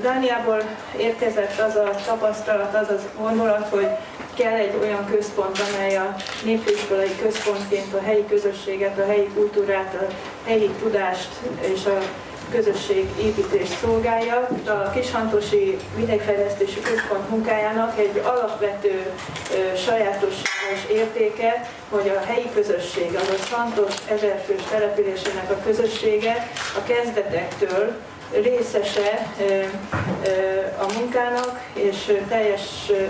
Dániából érkezett az a tapasztalat, az a gondolat, hogy kell egy olyan központ, amely a népfőiskolai központként a helyi közösséget, a helyi kultúrát, a helyi tudást és a közösségépítést szolgálja. A Kishantosi Vidékfejlesztési Központ munkájának egy alapvető sajátosságos értéke, hogy a helyi közösség, azaz Hantos 1000 fős településének a közössége a kezdetektől részese a munkának, és teljes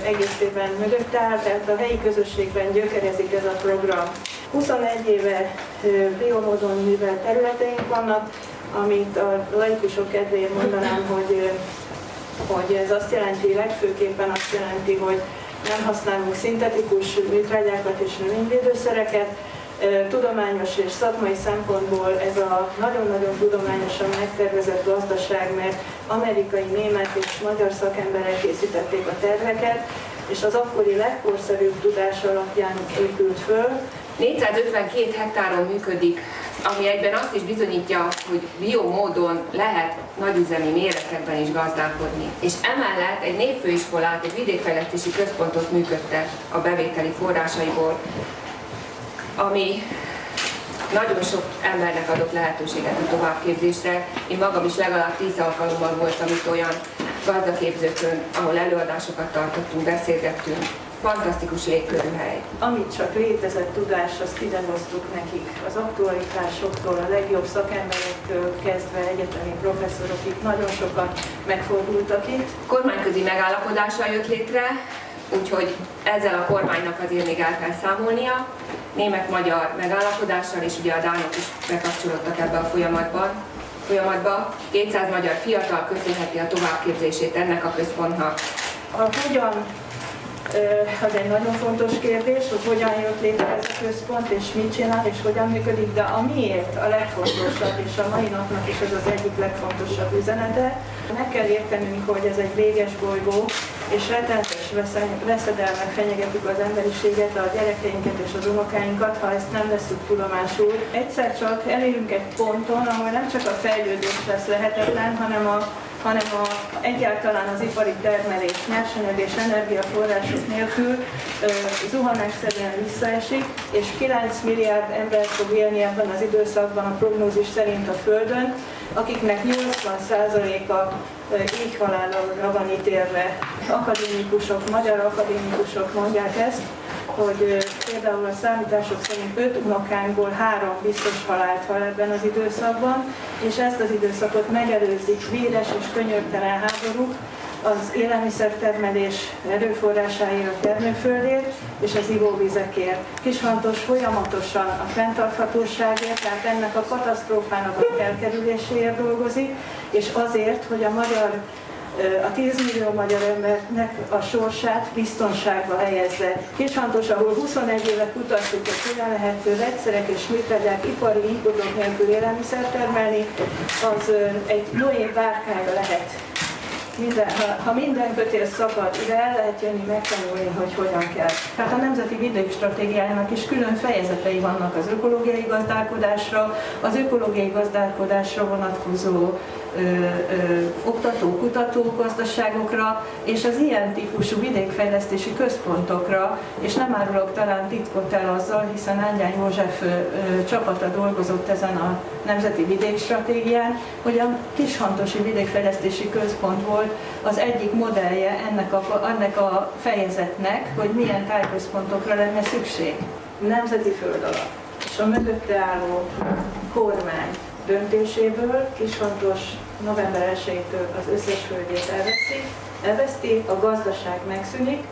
egészében mögött áll, tehát a helyi közösségben gyökerezik ez a program. 21 éve biomódon művelt területeink vannak, amit a laikusok kedvéért mondanám, hogy ez azt jelenti, legfőképpen azt jelenti, hogy nem használunk szintetikus műtrágyákat és növényvédőszereket. Tudományos és szakmai szempontból ez a nagyon-nagyon tudományosan megtervezett gazdaság, mert amerikai, német és magyar szakemberek készítették a terveket, és az akkori legkorszerűbb tudás alapján épült föl. 452 hektáron működik, ami egyben azt is bizonyítja, hogy biomódon lehet nagyüzemi méretekben is gazdálkodni. És emellett egy népfőiskolát, egy vidékfejlesztési központot működtet a bevételi forrásaiból, ami nagyon sok embernek adott lehetőséget a továbbképzésre. Én magam is legalább 10 alkalommal voltam itt olyan gazdaképzőkön, ahol előadásokat tartottunk, beszélgettünk. Fantasztikus légkörű hely. Amit csak létezett tudás, azt idehoztuk nekik. Az aktualitásoktól, a legjobb szakemberektől kezdve egyetemi professzorokig nagyon sokan megfordultak itt. Kormányközi megállapodással jött létre, úgyhogy ezzel a kormánynak azért még el kell számolnia. Német-magyar megállapodással, és ugye a dánok is bekapcsolódtak ebbe a folyamatba. 200 magyar fiatal köszönheti a továbbképzését ennek a központnak. Hogyan? Az egy nagyon fontos kérdés, hogy hogyan jött létre ez a központ, és mit csinál, és hogyan működik, de a miért a legfontosabb, és a mai napnak is ez az egyik legfontosabb üzenete. Meg kell értenünk, hogy ez egy véges bolygó, és rettenetes veszedelmek fenyegetik az emberiséget, a gyerekeinket és az unokáinkat, ha ezt nem veszük tudomásul. Egyszer csak elérünk egy ponton, ahol nem csak a fejlődés lesz lehetetlen, hanem egyáltalán az ipari termelés, nyersanyag és energiaforrások nélkül zuhanásszerűen visszaesik, és 9 milliárd ember fog élni ebben az időszakban a prognózis szerint a Földön, akiknek 80%-a éhhalálra van ítélve. Akadémikusok, magyar akadémikusok mondják ezt, hogy például a számítások szerint 5 unokánkból 3 biztos halált hal ebben az időszakban, és ezt az időszakot megelőzik véres és könyörtelen háborúk, az élelmiszertermelés erőforrásáért, a termőföldért és az ivóvizekért. Kishantos folyamatosan a fenntarthatóságért, tehát ennek a katasztrófának az elkerüléséért dolgozik, és azért, hogy a 10 millió magyar embernek a sorsát biztonságba helyezze. Kishantos, ahol 21 éve kutattuk, hogy hogyan lehet vegyszerek és műtrágyák ipari inputok nélkül élelmiszer termelni, az egy Noé bárkája lehet. Ha minden kötél szakad, ide el lehet jönni, megtanulni, hogy hogyan kell. Tehát a Nemzeti Vidékstratégiájának is külön fejezetei vannak az ökológiai gazdálkodásra, az ökológiai gazdálkodásra vonatkozó oktató-kutató gazdaságokra, és az ilyen típusú vidékfejlesztési központokra, és nem árulok talán titkot el azzal, hiszen Ángyán József csapata dolgozott ezen a Nemzeti Vidékstratégián, hogy a Kishantosi Vidékfejlesztési Központ volt az egyik modellje ennek a fejezetnek, hogy milyen tájközpontokra lenne szükség. Nemzeti föld alap és a mögötte álló kormány döntéséből Kishantos november 1-től az összes földjét elveszti, a gazdaság megszűnik,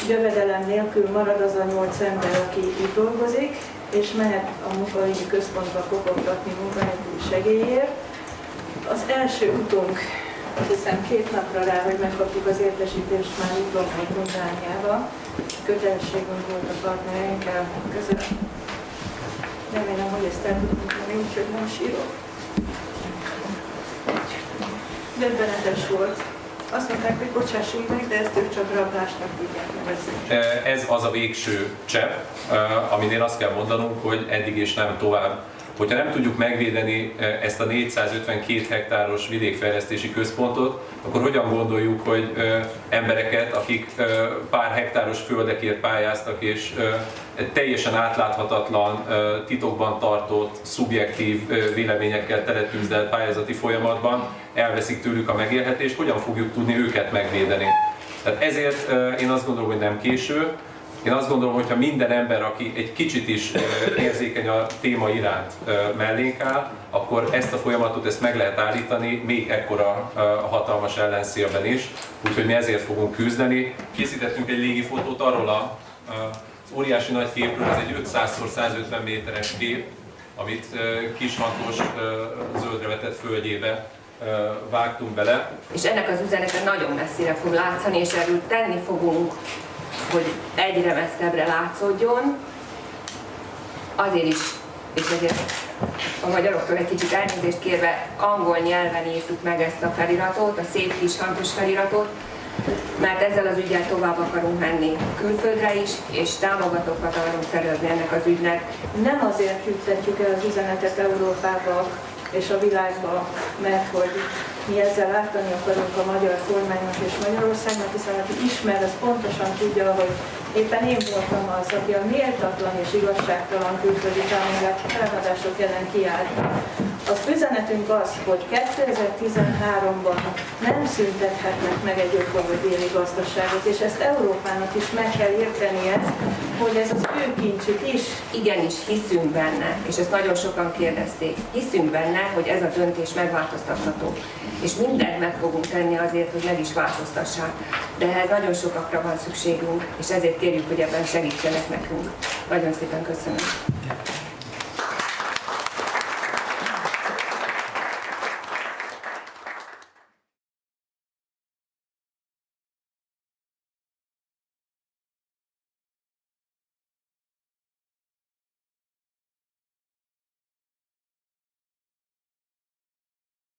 jövedelem nélkül marad az a 8 ember, aki itt dolgozik, és mehet a munkaügyi központba kopogtatni munkanélküli segélyért. Az első utunk, azt hiszem 2 napra rá, hogy megkapjuk az értesítést, már utunk Dániába. Kötelességünk volt a partnereinkkel között. Remélem, hogy ezt el tudom mondani, úgyhogy nem sírok. Döbbenetes volt. Azt mondták, hogy bocsássunk meg, de ezt ők csak rablásnak tudják nevezni. Ez az a végső csepp, amin én azt kell mondanunk, hogy eddig és nem tovább Hogyha nem tudjuk megvédeni ezt a 452 hektáros vidékfejlesztési központot, akkor hogyan gondoljuk, hogy embereket, akik pár hektáros földekért pályáztak, és teljesen átláthatatlan, titokban tartott, szubjektív véleményekkel teletűzdelt pályázati folyamatban elveszik tőlük a megélhetést, hogyan fogjuk tudni őket megvédeni. Tehát ezért én azt gondolom, hogy nem késő. Én azt gondolom, hogy ha minden ember, aki egy kicsit is érzékeny a téma iránt mellénk áll, akkor ezt a folyamatot meg lehet állítani még ekkora hatalmas ellenszélben is. Úgyhogy mi ezért fogunk küzdeni. Készítettünk egy légifotót arról az óriási nagy képről, ez egy 500x150 méteres kép, amit Kishantos zöldre vetett földjébe vágtunk bele. És ennek az üzenete nagyon messzire fog látszani, és erről tenni fogunk, hogy egyre messzebbre látszódjon. Azért is, és ezért a magyaroktól egy kicsit elnézést kérve angol nyelven írtuk meg ezt a feliratot, a szép kis hangos feliratot, mert ezzel az üggyel tovább akarunk menni külföldre is, és támogatókat akarunk szerezni ennek az ügynek. Nem azért juttatjuk el az üzenetet Európába és a világba, mert hogy mi ezzel ártani akarunk a magyar kormánynak és Magyarországnak, hiszen aki ismer, az pontosan tudja, hogy éppen én voltam az, aki a méltatlan és igazságtalan külföldi támadások ellen kiállt. Az üzenetünk az, hogy 2013-ban nem szüntethetnek meg egy ökológiai gazdaságot, és ezt Európának is meg kell értenie, hogy ez az ő kincsük is. Igenis hiszünk benne, és ezt nagyon sokan kérdezték, hiszünk benne, hogy ez a döntés megváltoztatható. És mindent meg fogunk tenni azért, hogy meg is változtassák. De ehhez nagyon sokakra van szükségünk, és ezért kérjük, hogy ebben segítsenek nekünk. Nagyon szépen köszönöm.